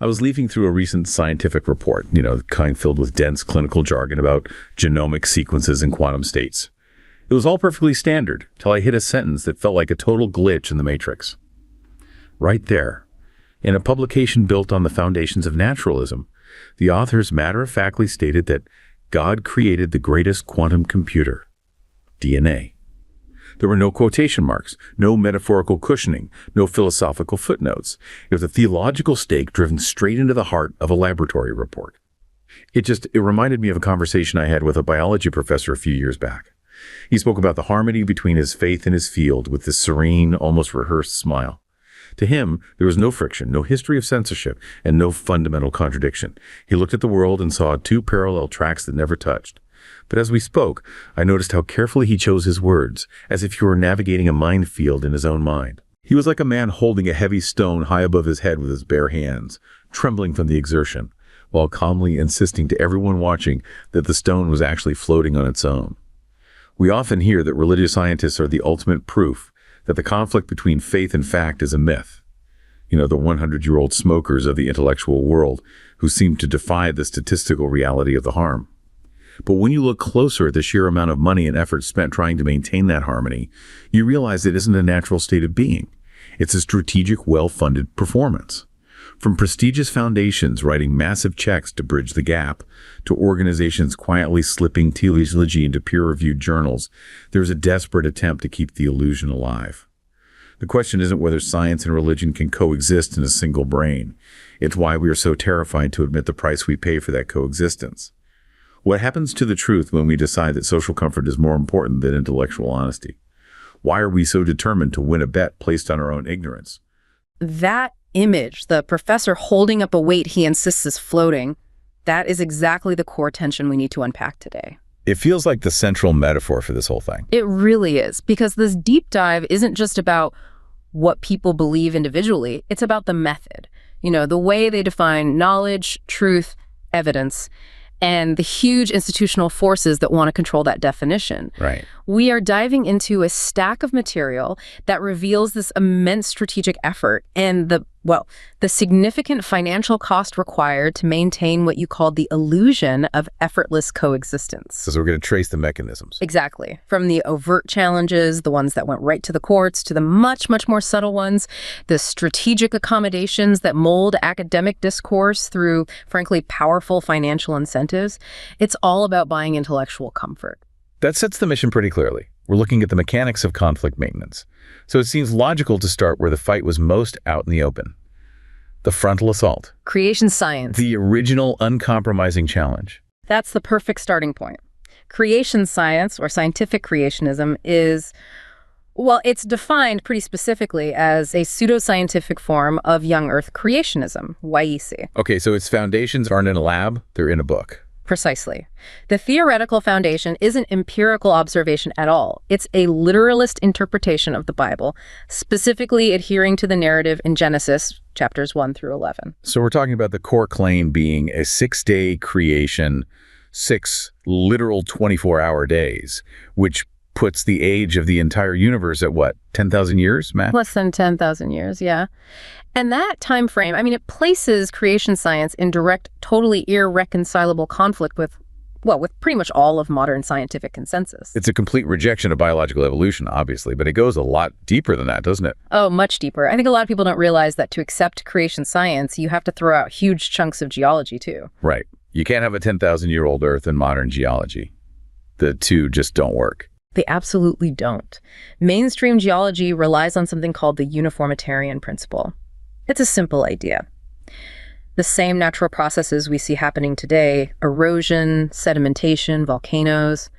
I was leafing through a recent scientific report, the kind filled with dense clinical jargon about genomic sequences and quantum states. It was all perfectly standard, till I hit a sentence that felt like a total glitch in the matrix. Right there, in a publication built on the foundations of naturalism, the authors matter-of-factly stated that God created the greatest quantum computer, DNA. There were no quotation marks, no metaphorical cushioning, no philosophical footnotes. It was a theological stake driven straight into the heart of a laboratory report. It reminded me of a conversation I had with a biology professor a few years back. He spoke about the harmony between his faith and his field with this serene, almost rehearsed smile. To him, there was no friction, no history of censorship, and no fundamental contradiction. He looked at the world and saw two parallel tracks that never touched. But as we spoke, I noticed how carefully he chose his words, as if he were navigating a minefield in his own mind. He was like a man holding a heavy stone high above his head with his bare hands, trembling from the exertion, while calmly insisting to everyone watching that the stone was actually floating on its own. We often hear that religious scientists are the ultimate proof that the conflict between faith and fact is a myth. The 100-year-old smokers of the intellectual world who seem to defy the statistical reality of the harm. But when you look closer at the sheer amount of money and effort spent trying to maintain that harmony, you realize it isn't a natural state of being. It's a strategic, well-funded performance. From prestigious foundations writing massive checks to bridge the gap, to organizations quietly slipping teleology into peer-reviewed journals, there's a desperate attempt to keep the illusion alive. The question isn't whether science and religion can coexist in a single brain. It's why we are so terrified to admit the price we pay for that coexistence. What happens to the truth when we decide that social comfort is more important than intellectual honesty? Why are we so determined to win a bet placed on our own ignorance? That image, the professor holding up a weight he insists is floating, that is exactly the core tension we need to unpack today. It feels like the central metaphor for this whole thing. It really is, because this deep dive isn't just about what people believe individually, it's about the method. The way they define knowledge, truth, evidence, and the huge institutional forces that want to control that definition. Right. We are diving into a stack of material that reveals this immense strategic effort and the significant financial cost required to maintain what you called the illusion of effortless coexistence. So we're going to trace the mechanisms. Exactly. From the overt challenges, the ones that went right to the courts, to the much, much more subtle ones, the strategic accommodations that mold academic discourse through, frankly, powerful financial incentives. It's all about buying intellectual comfort. That sets the mission pretty clearly. We're looking at the mechanics of conflict maintenance. So it seems logical to start where the fight was most out in the open. The frontal assault. Creation science. The original uncompromising challenge. That's the perfect starting point. Creation science, or scientific creationism, is, it's defined pretty specifically as a pseudoscientific form of young Earth creationism, YEC. Okay, so its foundations aren't in a lab, they're in a book. Precisely. The theoretical foundation isn't empirical observation at all. It's a literalist interpretation of the Bible, specifically adhering to the narrative in Genesis, chapters 1 through 11. So we're talking about the core claim being a 6-day creation, 6 literal 24-hour days, which puts the age of the entire universe at what, 10,000 years, Matt? Less than 10,000 years, yeah. And that time frame, it places creation science in direct, totally irreconcilable conflict with pretty much all of modern scientific consensus. It's a complete rejection of biological evolution, obviously, but it goes a lot deeper than that, doesn't it? Oh, much deeper. I think a lot of people don't realize that to accept creation science, you have to throw out huge chunks of geology, too. Right. You can't have a 10,000-year-old Earth and modern geology. The two just don't work. They absolutely don't. Mainstream geology relies on something called the uniformitarian principle. It's a simple idea. The same natural processes we see happening today, erosion, sedimentation, volcanoes,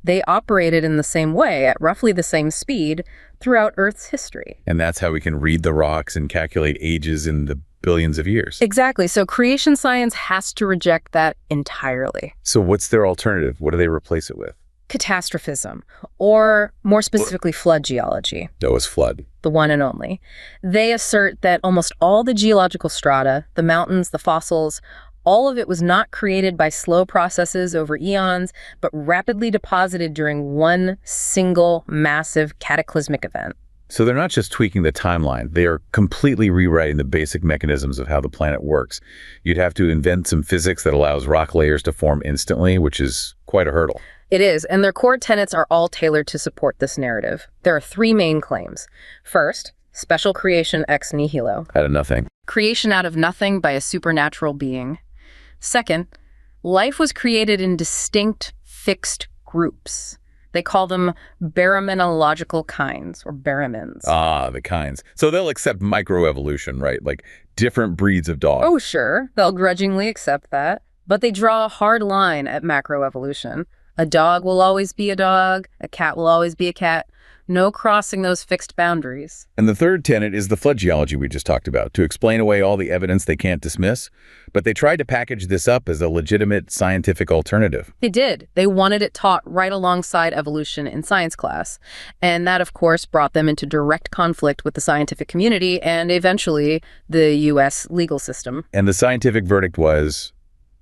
they operated in the same way at roughly the same speed throughout Earth's history. And that's how we can read the rocks and calculate ages in the billions of years. Exactly. So creation science has to reject that entirely. So what's their alternative? What do they replace it with? Catastrophism, or more specifically, flood geology. Noah's flood. The one and only. They assert that almost all the geological strata, the mountains, the fossils, all of it was not created by slow processes over eons, but rapidly deposited during one single massive cataclysmic event. So they're not just tweaking the timeline. They are completely rewriting the basic mechanisms of how the planet works. You'd have to invent some physics that allows rock layers to form instantly, which is quite a hurdle. It is, and their core tenets are all tailored to support this narrative. There are three main claims. First, special creation ex nihilo. Out of nothing. Creation out of nothing by a supernatural being. Second, life was created in distinct, fixed groups. They call them baraminological kinds, or baramins. Ah, the kinds. So they'll accept microevolution, right? Like different breeds of dog. Oh, sure. They'll grudgingly accept that. But they draw a hard line at macroevolution. A dog will always be a dog. A cat will always be a cat. No crossing those fixed boundaries. And the third tenet is the flood geology we just talked about, to explain away all the evidence they can't dismiss. But they tried to package this up as a legitimate scientific alternative. They did. They wanted it taught right alongside evolution in science class. And that, of course, brought them into direct conflict with the scientific community and eventually the U.S. legal system. And the scientific verdict was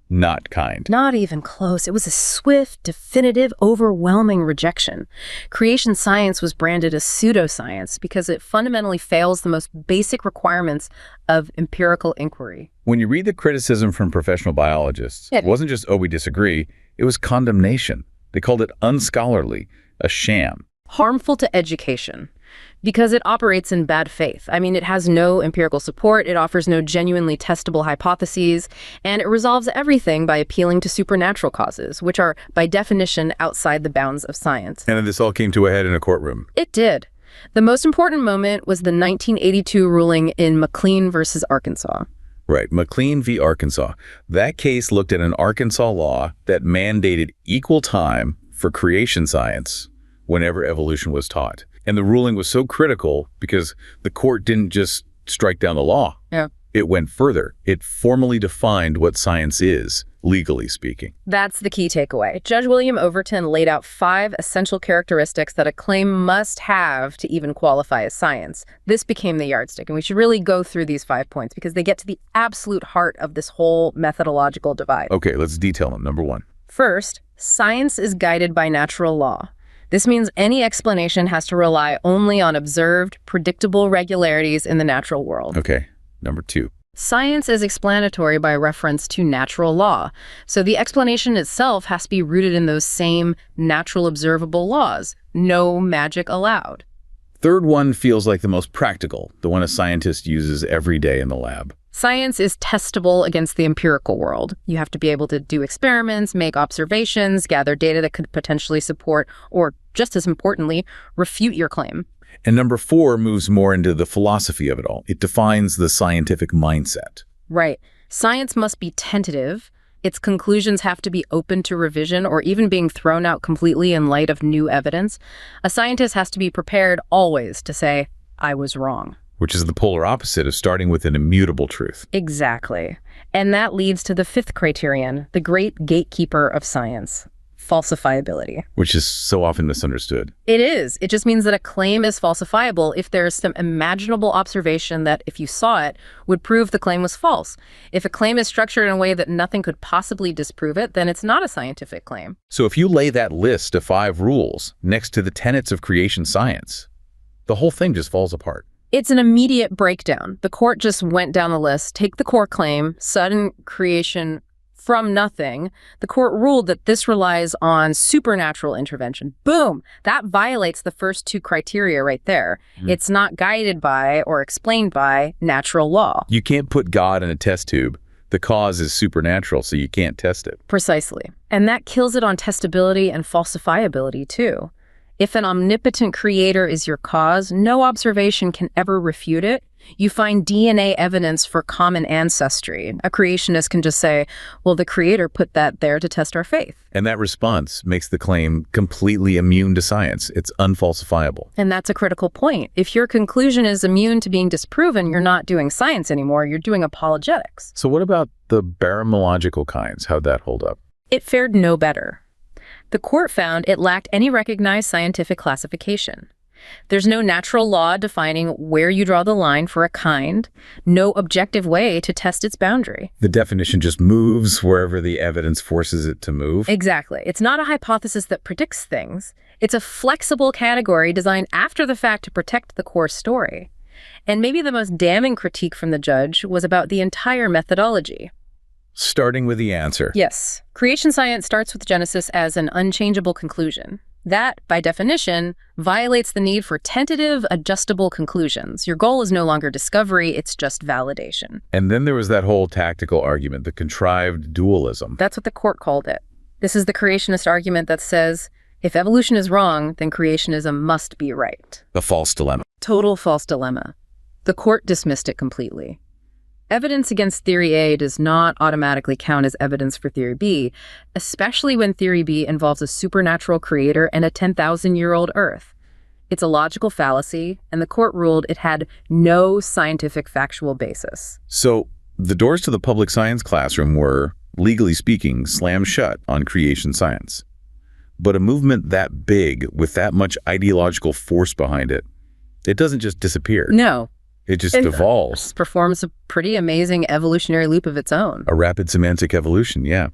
not kind. Not even close. It was a swift, definitive, overwhelming rejection. Creation science was branded as pseudoscience because it fundamentally fails the most basic requirements of empirical inquiry. When you read the criticism from professional biologists, it wasn't just, oh, we disagree, it was condemnation. They called it unscholarly, a sham. Harmful to education. Because it operates in bad faith. I mean, it has no empirical support, it offers no genuinely testable hypotheses, and it resolves everything by appealing to supernatural causes, which are, by definition, outside the bounds of science. And this all came to a head in a courtroom. It did. The most important moment was the 1982 ruling in McLean versus Arkansas. Right, McLean v. Arkansas. That case looked at an Arkansas law that mandated equal time for creation science whenever evolution was taught. And the ruling was so critical because the court didn't just strike down the law. Yeah. It went further. It formally defined what science is, legally speaking. That's the key takeaway. Judge William Overton laid out 5 essential characteristics that a claim must have to even qualify as science. This became the yardstick, and we should really go through these 5 points because they get to the absolute heart of this whole methodological divide. Okay, let's detail them. Number 1. First, science is guided by natural law. This means any explanation has to rely only on observed, predictable regularities in the natural world. Okay. Number 2. Science is explanatory by reference to natural law, so the explanation itself has to be rooted in those same natural observable laws. No magic allowed. Third one feels like the most practical, the one a scientist uses every day in the lab. Science is testable against the empirical world. You have to be able to do experiments, make observations, gather data that could potentially support, or just as importantly, refute your claim. And number 4 moves more into the philosophy of it all. It defines the scientific mindset. Right. Science must be tentative. Its conclusions have to be open to revision or even being thrown out completely in light of new evidence. A scientist has to be prepared always to say, I was wrong. Which is the polar opposite of starting with an immutable truth. Exactly. And that leads to the 5th criterion, the great gatekeeper of science, falsifiability. Which is so often misunderstood. It is. It just means that a claim is falsifiable if there is some imaginable observation that, if you saw it, would prove the claim was false. If a claim is structured in a way that nothing could possibly disprove it, then it's not a scientific claim. So if you lay that list of 5 rules next to the tenets of creation science, the whole thing just falls apart. It's an immediate breakdown. The court just went down the list. Take the core claim, sudden creation from nothing. The court ruled that this relies on supernatural intervention. Boom! That violates the first 2 criteria right there. It's not guided by or explained by natural law. You can't put God in a test tube. The cause is supernatural, so you can't test it. Precisely. And that kills it on testability and falsifiability, too. If an omnipotent creator is your cause, no observation can ever refute it. You find DNA evidence for common ancestry. A creationist can just say, well, the creator put that there to test our faith. And that response makes the claim completely immune to science. It's unfalsifiable. And that's a critical point. If your conclusion is immune to being disproven, you're not doing science anymore, you're doing apologetics. So what about the baramiological kinds? How'd that hold up? It fared no better. The court found it lacked any recognized scientific classification. There's no natural law defining where you draw the line for a kind, no objective way to test its boundary. The definition just moves wherever the evidence forces it to move. Exactly. It's not a hypothesis that predicts things. It's a flexible category designed after the fact to protect the core story. And maybe the most damning critique from the judge was about the entire methodology. Starting with the answer. Yes. Creation science starts with Genesis as an unchangeable conclusion. That, by definition, violates the need for tentative, adjustable conclusions. Your goal is no longer discovery, it's just validation. And then there was that whole tactical argument, the contrived dualism. That's what the court called it. This is the creationist argument that says, if evolution is wrong, then creationism must be right. The false dilemma. Total false dilemma. The court dismissed it completely. Evidence against Theory A does not automatically count as evidence for Theory B, especially when Theory B involves a supernatural creator and a 10,000-year-old Earth. It's a logical fallacy, and the court ruled it had no scientific factual basis. So the doors to the public science classroom were, legally speaking, slammed shut on creation science. But a movement that big, with that much ideological force behind it, it doesn't just disappear. No. It just evolves. Performs a pretty amazing evolutionary loop of its own. A rapid semantic evolution, yeah.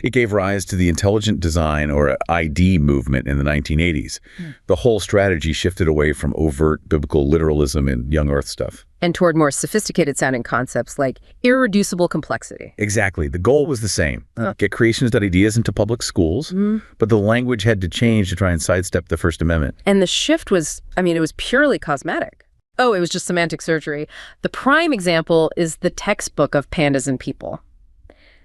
It gave rise to the Intelligent Design, or ID, movement in the 1980s. The whole strategy shifted away from overt biblical literalism and young Earth stuff. And toward more sophisticated-sounding concepts like irreducible complexity. Exactly. The goal was the same. Get creationist ideas into public schools, but the language had to change to try and sidestep the First Amendment. And the shift was, it was purely cosmetic. Oh, it was just semantic surgery. The prime example is the textbook of Pandas and People.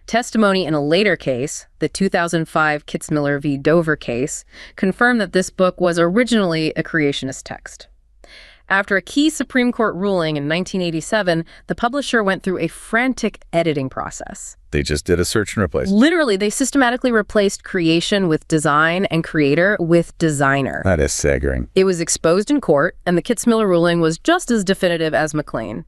Testimony in a later case, the 2005 Kitzmiller v. Dover case, confirmed that this book was originally a creationist text. After a key Supreme Court ruling in 1987, the publisher went through a frantic editing process. They just did a search and replace. Literally, they systematically replaced creation with design and creator with designer. That is staggering. It was exposed in court, and the Kitzmiller ruling was just as definitive as McLean.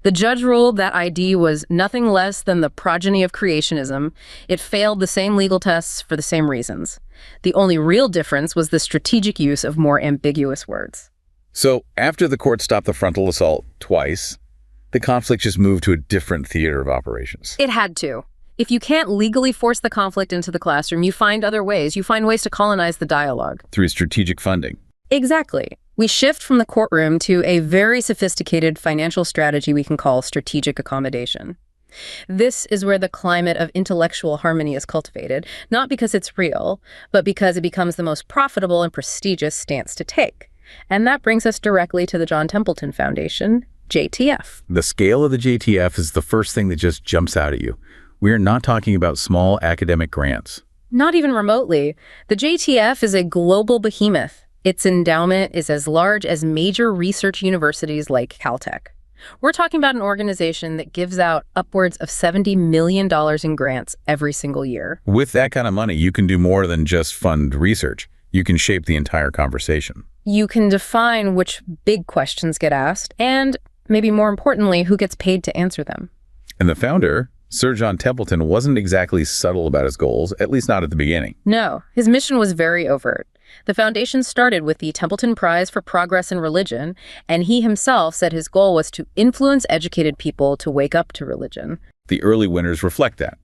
The judge ruled that ID was nothing less than the progeny of creationism. It failed the same legal tests for the same reasons. The only real difference was the strategic use of more ambiguous words. So after the court stopped the frontal assault twice, the conflict just moved to a different theater of operations. It had to. If you can't legally force the conflict into the classroom, you find other ways. You find ways to colonize the dialogue. Through strategic funding. Exactly. We shift from the courtroom to a very sophisticated financial strategy we can call strategic accommodation. This is where the climate of intellectual harmony is cultivated, not because it's real, but because it becomes the most profitable and prestigious stance to take. And that brings us directly to the John Templeton Foundation, JTF. The scale of the JTF is the first thing that just jumps out at you. We are not talking about small academic grants. Not even remotely. The JTF is a global behemoth. Its endowment is as large as major research universities like Caltech. We're talking about an organization that gives out upwards of $70 million in grants every single year. With that kind of money, you can do more than just fund research. You can shape the entire conversation. You can define which big questions get asked, and, maybe more importantly, who gets paid to answer them. And the founder, Sir John Templeton, wasn't exactly subtle about his goals, at least not at the beginning. No, his mission was very overt. The foundation started with the Templeton Prize for Progress in Religion, and he himself said his goal was to influence educated people to wake up to religion. The early winners reflect that.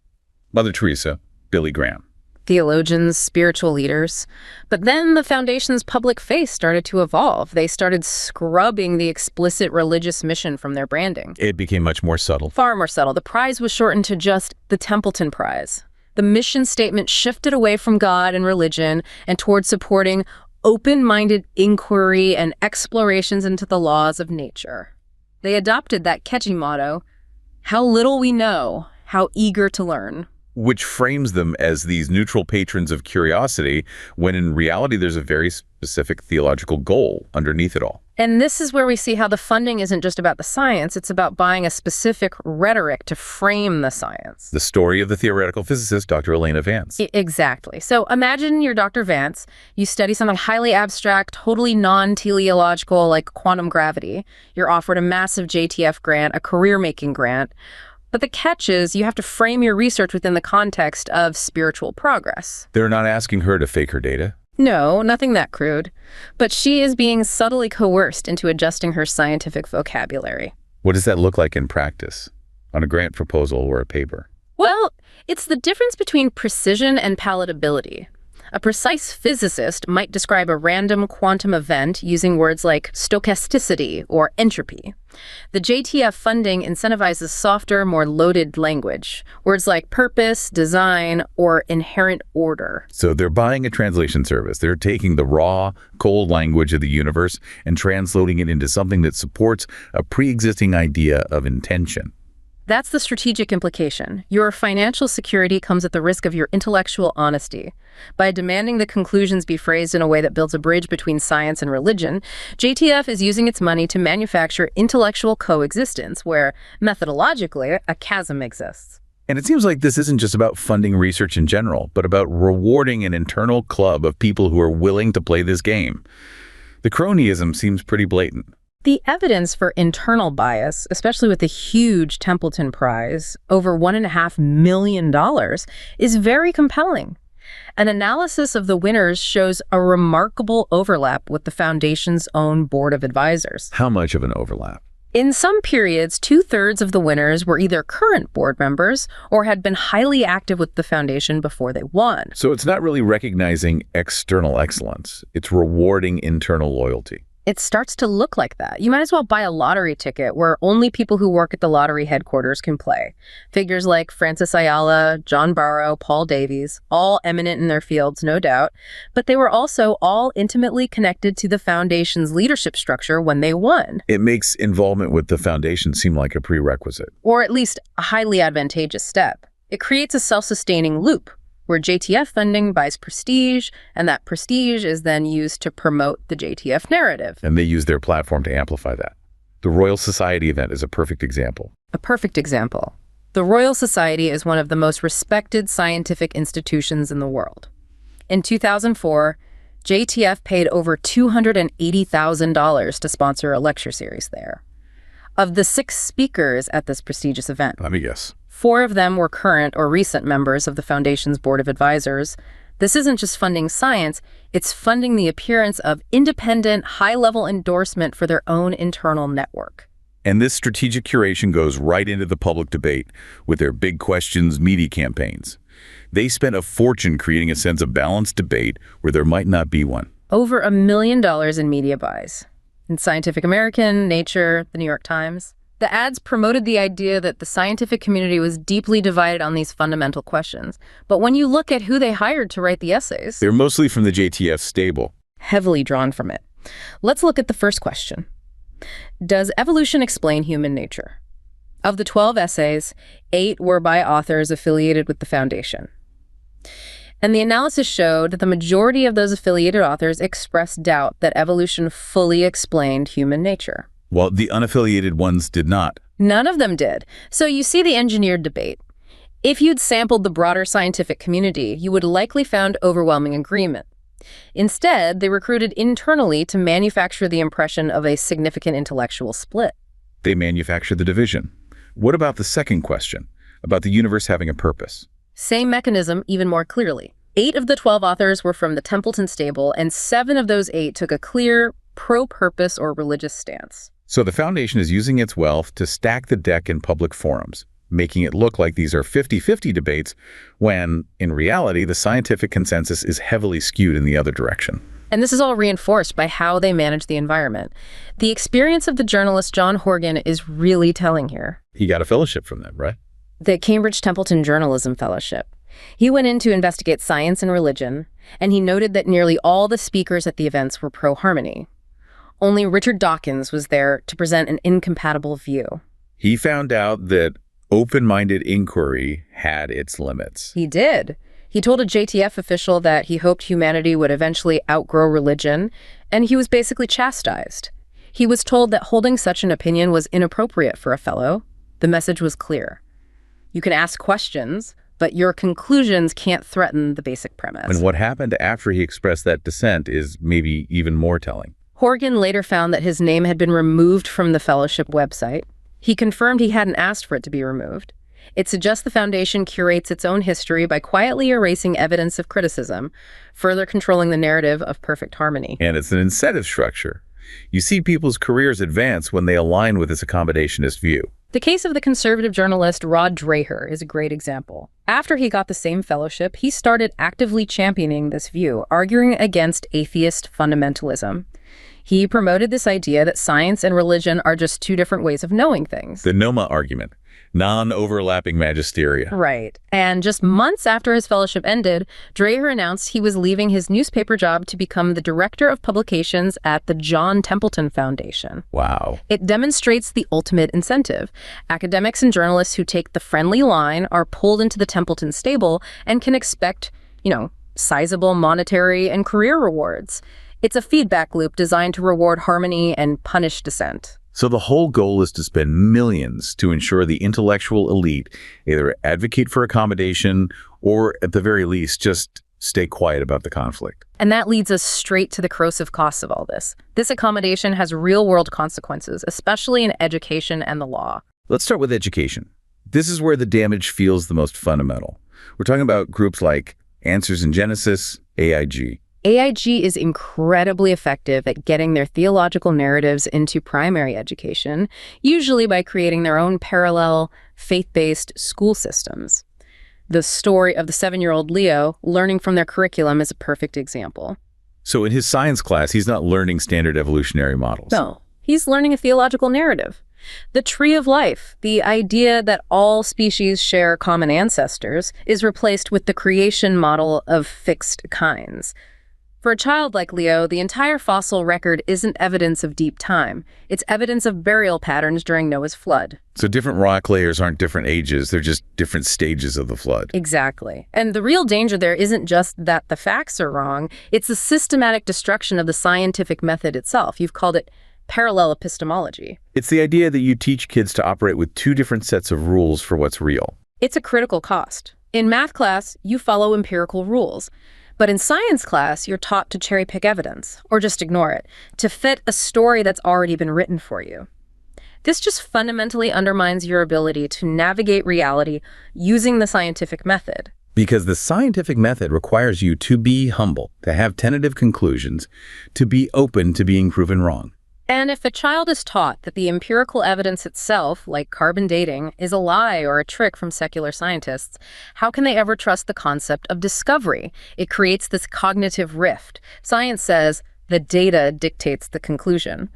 Mother Teresa, Billy Graham. Theologians, spiritual leaders. But then the foundation's public face started to evolve. They started scrubbing the explicit religious mission from their branding. It became much more subtle. Far more subtle. The prize was shortened to just the Templeton Prize. The mission statement shifted away from God and religion and toward supporting open-minded inquiry and explorations into the laws of nature. They adopted that catchy motto, "How little we know, how eager to learn." Which frames them as these neutral patrons of curiosity, when in reality there's a very specific theological goal underneath it all. And this is where we see how the funding isn't just about the science, it's about buying a specific rhetoric to frame the science. The story of the theoretical physicist, Dr. Elena Vance. Exactly. So imagine you're Dr. Vance, you study something highly abstract, totally non-teleological, like quantum gravity. You're offered a massive JTF grant, a career-making grant. But the catch is you have to frame your research within the context of spiritual progress. They're not asking her to fake her data. No, nothing that crude. But she is being subtly coerced into adjusting her scientific vocabulary. What does that look like in practice, on a grant proposal or a paper? Well, it's the difference between precision and palatability. A precise physicist might describe a random quantum event using words like stochasticity or entropy. The JTF funding incentivizes softer, more loaded language, words like purpose, design, or inherent order. So they're buying a translation service. They're taking the raw, cold language of the universe and translating it into something that supports a pre-existing idea of intention. That's the strategic implication. Your financial security comes at the risk of your intellectual honesty. By demanding the conclusions be phrased in a way that builds a bridge between science and religion, JTF is using its money to manufacture intellectual coexistence, where, methodologically, a chasm exists. And it seems like this isn't just about funding research in general, but about rewarding an internal club of people who are willing to play this game. The cronyism seems pretty blatant. The evidence for internal bias, especially with the huge Templeton Prize, over $1.5 million, is very compelling. An analysis of the winners shows a remarkable overlap with the foundation's own board of advisors. How much of an overlap? In some periods, 2/3 of the winners were either current board members or had been highly active with the foundation before they won. So it's not really recognizing external excellence. It's rewarding internal loyalty. It starts to look like that. You might as well buy a lottery ticket where only people who work at the lottery headquarters can play. Figures like Francis Ayala, John Barrow, Paul Davies, all eminent in their fields, no doubt, but they were also all intimately connected to the foundation's leadership structure when they won. It makes involvement with the foundation seem like a prerequisite. Or at least a highly advantageous step. It creates a self-sustaining loop, where JTF funding buys prestige, and that prestige is then used to promote the JTF narrative. And they use their platform to amplify that. The Royal Society event is a perfect example. A perfect example. The Royal Society is one of the most respected scientific institutions in the world. In 2004, JTF paid over $280,000 to sponsor a lecture series there. Of the 6 speakers at this prestigious event, Let me guess. 4 of them were current or recent members of the foundation's board of advisors. This isn't just funding science, it's funding the appearance of independent, high-level endorsement for their own internal network. And this strategic curation goes right into the public debate with their big questions media campaigns. They spent a fortune creating a sense of balanced debate where there might not be one. Over $1 million in media buys. In Scientific American, Nature, the New York Times. The ads promoted the idea that the scientific community was deeply divided on these fundamental questions. But when you look at who they hired to write the essays, They're mostly from the JTF stable. heavily drawn from it. Let's look at the first question. Does evolution explain human nature? Of the 12 essays, 8 were by authors affiliated with the foundation. And the analysis showed that the majority of those affiliated authors expressed doubt that evolution fully explained human nature. While the unaffiliated ones did not. None of them did. So you see the engineered debate. If you'd sampled the broader scientific community, you would likely found overwhelming agreement. Instead, they recruited internally to manufacture the impression of a significant intellectual split. They manufactured the division. What about the second question, about the universe having a purpose? Same mechanism, even more clearly. 8 of the 12 authors were from the Templeton stable, and 7 of those 8 took a clear pro-purpose or religious stance. So the foundation is using its wealth to stack the deck in public forums, making it look like these are 50-50 debates, when, in reality, the scientific consensus is heavily skewed in the other direction. And this is all reinforced by how they manage the environment. The experience of the journalist John Horgan is really telling here. He got a fellowship from them, right? The Cambridge Templeton Journalism Fellowship. He went in to investigate science and religion, and he noted that nearly all the speakers at the events were pro-harmony. Only Richard Dawkins was there to present an incompatible view. He found out that open-minded inquiry had its limits. He did. He told a JTF official that he hoped humanity would eventually outgrow religion, and he was basically chastised. He was told that holding such an opinion was inappropriate for a fellow. The message was clear. You can ask questions, but your conclusions can't threaten the basic premise. And what happened after he expressed that dissent is maybe even more telling. Horgan later found that his name had been removed from the fellowship website. He confirmed he hadn't asked for it to be removed. It suggests the foundation curates its own history by quietly erasing evidence of criticism, further controlling the narrative of perfect harmony. And it's an incentive structure. You see people's careers advance when they align with this accommodationist view. The case of the conservative journalist Rod Dreher is a great example. After he got the same fellowship, he started actively championing this view, arguing against atheist fundamentalism. He promoted this idea that science and religion are just two different ways of knowing things. The NOMA argument, non-overlapping magisteria. Right. And just months after his fellowship ended, Dreher announced he was leaving his newspaper job to become the director of publications at the John Templeton Foundation. Wow. It demonstrates the ultimate incentive. Academics and journalists who take the friendly line are pulled into the Templeton stable and can expect, sizable monetary and career rewards. It's a feedback loop designed to reward harmony and punish dissent. So the whole goal is to spend millions to ensure the intellectual elite either advocate for accommodation or, at the very least, just stay quiet about the conflict. And that leads us straight to the corrosive costs of all this. This accommodation has real-world consequences, especially in education and the law. Let's start with education. This is where the damage feels the most fundamental. We're talking about groups like Answers in Genesis, AIG. AIG is incredibly effective at getting their theological narratives into primary education, usually by creating their own parallel, faith-based school systems. The story of the 7-year-old Leo learning from their curriculum is a perfect example. So in his science class, he's not learning standard evolutionary models. No, he's learning a theological narrative. The tree of life, the idea that all species share common ancestors, is replaced with the creation model of fixed kinds. For a child like Leo, the entire fossil record isn't evidence of deep time. It's evidence of burial patterns during Noah's flood. So different rock layers aren't different ages, they're just different stages of the flood. Exactly. And the real danger there isn't just that the facts are wrong, it's the systematic destruction of the scientific method itself. You've called it parallel epistemology. It's the idea that you teach kids to operate with two different sets of rules for what's real. It's a critical cost. In math class, you follow empirical rules. But in science class, you're taught to cherry-pick evidence, or just ignore it, to fit a story that's already been written for you. This just fundamentally undermines your ability to navigate reality using the scientific method. Because the scientific method requires you to be humble, to have tentative conclusions, to be open to being proven wrong. And if a child is taught that the empirical evidence itself, like carbon dating, is a lie or a trick from secular scientists, how can they ever trust the concept of discovery? It creates this cognitive rift. Science says the data dictates the conclusion.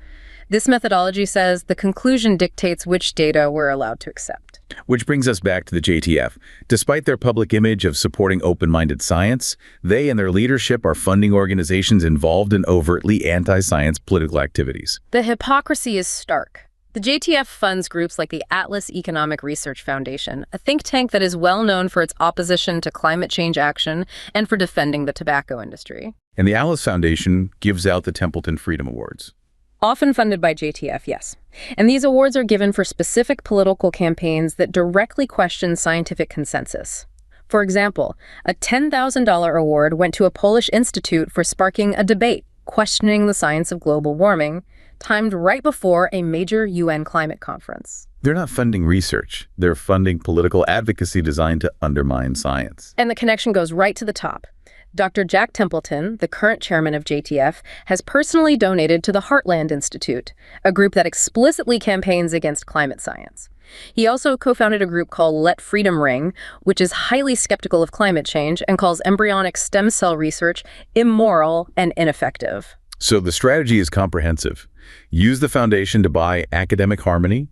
This methodology says the conclusion dictates which data we're allowed to accept. Which brings us back to the JTF. Despite their public image of supporting open-minded science, they and their leadership are funding organizations involved in overtly anti-science political activities. The hypocrisy is stark. The JTF funds groups like the Atlas Economic Research Foundation, a think tank that is well known for its opposition to climate change action and for defending the tobacco industry. And the Atlas Foundation gives out the Templeton Freedom Awards. Often funded by JTF, yes. And these awards are given for specific political campaigns that directly question scientific consensus. For example, a $10,000 award went to a Polish institute for sparking a debate questioning the science of global warming, timed right before a major UN climate conference. They're not funding research. They're funding political advocacy designed to undermine science. And the connection goes right to the top. Dr. Jack Templeton, the current chairman of JTF, has personally donated to the Heartland Institute, a group that explicitly campaigns against climate science. He also co-founded a group called Let Freedom Ring, which is highly skeptical of climate change and calls embryonic stem cell research immoral and ineffective. So the strategy is comprehensive. Use the foundation to buy academic harmony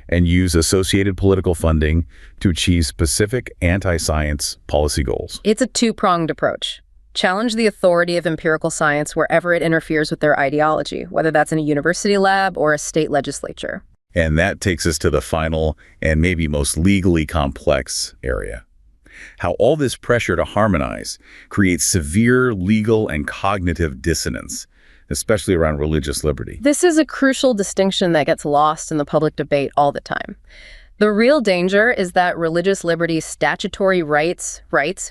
and use associated political funding to achieve specific anti-science policy goals. It's a two-pronged approach. Challenge the authority of empirical science wherever it interferes with their ideology, whether that's in a university lab or a state legislature. And that takes us to the final and maybe most legally complex area. How all this pressure to harmonize creates severe legal and cognitive dissonance, especially around religious liberty. This is a crucial distinction that gets lost in the public debate all the time. The real danger is that religious liberty's statutory rights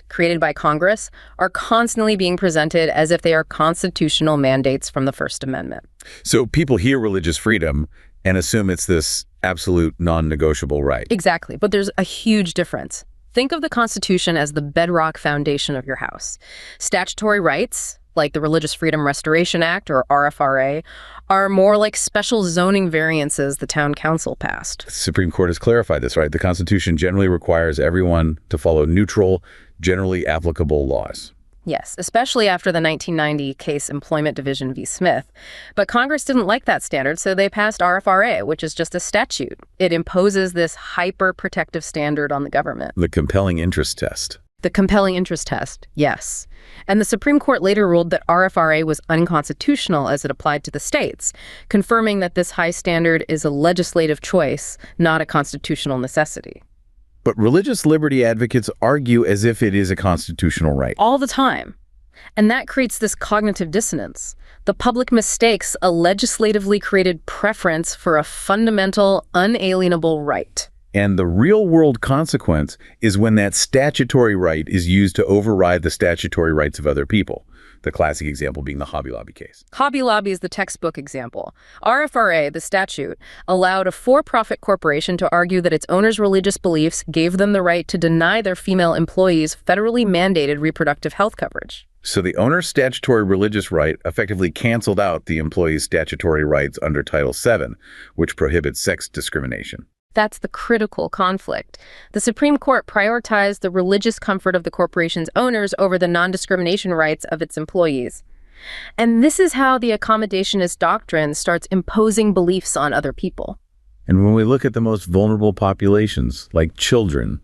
created by Congress are constantly being presented as if they are constitutional mandates from the First Amendment. So people hear religious freedom and assume it's this absolute non-negotiable right. Exactly, but there's a huge difference. Think of the Constitution as the bedrock foundation of your house. Statutory rights, like the Religious Freedom Restoration Act, or RFRA, are more like special zoning variances the town council passed. The Supreme Court has clarified this, right? The Constitution generally requires everyone to follow neutral, generally applicable laws. Yes, especially after the 1990 case Employment Division v. Smith. But Congress didn't like that standard, so they passed RFRA, which is just a statute. It imposes this hyper-protective standard on the government. The compelling interest test. The compelling interest test, yes. And the Supreme Court later ruled that RFRA was unconstitutional as it applied to the states, confirming that this high standard is a legislative choice, not a constitutional necessity. But religious liberty advocates argue as if it is a constitutional right. All the time. And that creates this cognitive dissonance. The public mistakes a legislatively created preference for a fundamental, unalienable right. And the real-world consequence is when that statutory right is used to override the statutory rights of other people. The classic example being the Hobby Lobby case. Hobby Lobby is the textbook example. RFRA, the statute, allowed a for-profit corporation to argue that its owners' religious beliefs gave them the right to deny their female employees federally mandated reproductive health coverage. So the owner's statutory religious right effectively canceled out the employee's statutory rights under Title VII, which prohibits sex discrimination. That's the critical conflict. The Supreme Court prioritized the religious comfort of the corporation's owners over the non-discrimination rights of its employees. And this is how the accommodationist doctrine starts imposing beliefs on other people. And when we look at the most vulnerable populations, like children,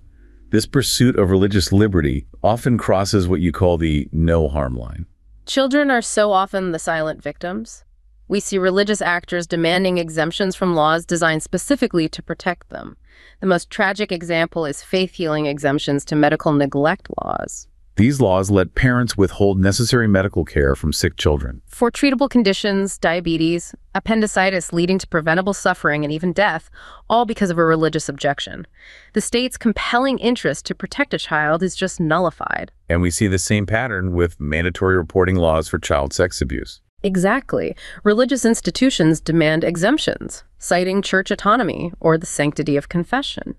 this pursuit of religious liberty often crosses what you call the no-harm line. Children are so often the silent victims. We see religious actors demanding exemptions from laws designed specifically to protect them. The most tragic example is faith-healing exemptions to medical neglect laws. These laws let parents withhold necessary medical care from sick children. For treatable conditions, diabetes, appendicitis leading to preventable suffering and even death, all because of a religious objection. The state's compelling interest to protect a child is just nullified. And we see the same pattern with mandatory reporting laws for child sex abuse. Exactly. Religious institutions demand exemptions, citing church autonomy or the sanctity of confession.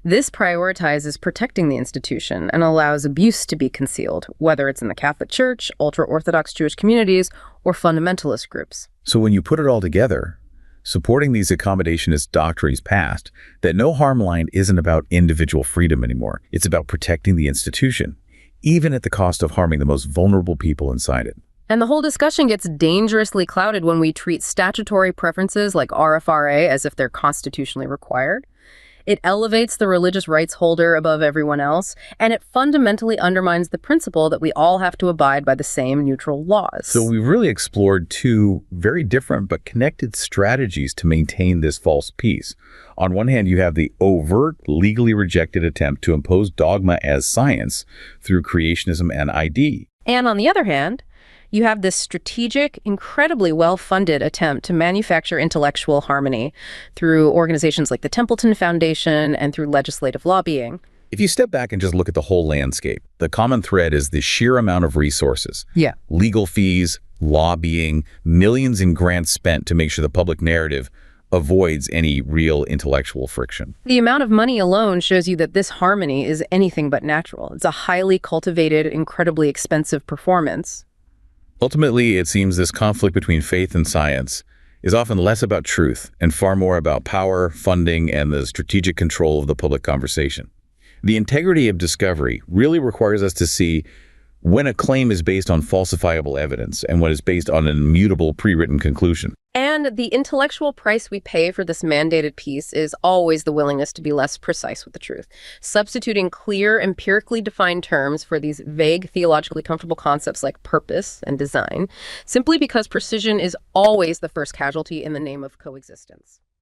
This prioritizes protecting the institution and allows abuse to be concealed, whether it's in the Catholic Church, ultra-Orthodox Jewish communities, or fundamentalist groups. So when you put it all together, supporting these accommodationist doctrines past, that no-harm line isn't about individual freedom anymore. It's about protecting the institution, even at the cost of harming the most vulnerable people inside it. And the whole discussion gets dangerously clouded when we treat statutory preferences like RFRA as if they're constitutionally required. It elevates the religious rights holder above everyone else, and it fundamentally undermines the principle that we all have to abide by the same neutral laws. So we've really explored two very different but connected strategies to maintain this false peace. On one hand, you have the overt, legally rejected attempt to impose dogma as science through creationism and ID. And on the other hand, you have this strategic, incredibly well-funded attempt to manufacture intellectual harmony through organizations like the Templeton Foundation and through legislative lobbying. If you step back and just look at the whole landscape, the common thread is the sheer amount of resources. Yeah. Legal fees, lobbying, millions in grants spent to make sure the public narrative avoids any real intellectual friction. The amount of money alone shows you that this harmony is anything but natural. It's a highly cultivated, incredibly expensive performance. Ultimately, it seems this conflict between faith and science is often less about truth and far more about power, funding, and the strategic control of the public conversation. The integrity of discovery really requires us to see when a claim is based on falsifiable evidence and when it's based on an immutable pre-written conclusion. And the intellectual price we pay for this mandated peace is always the willingness to be less precise with the truth, substituting clear, empirically defined terms for these vague, theologically comfortable concepts like purpose and design, simply because precision is always the first casualty in the name of coexistence.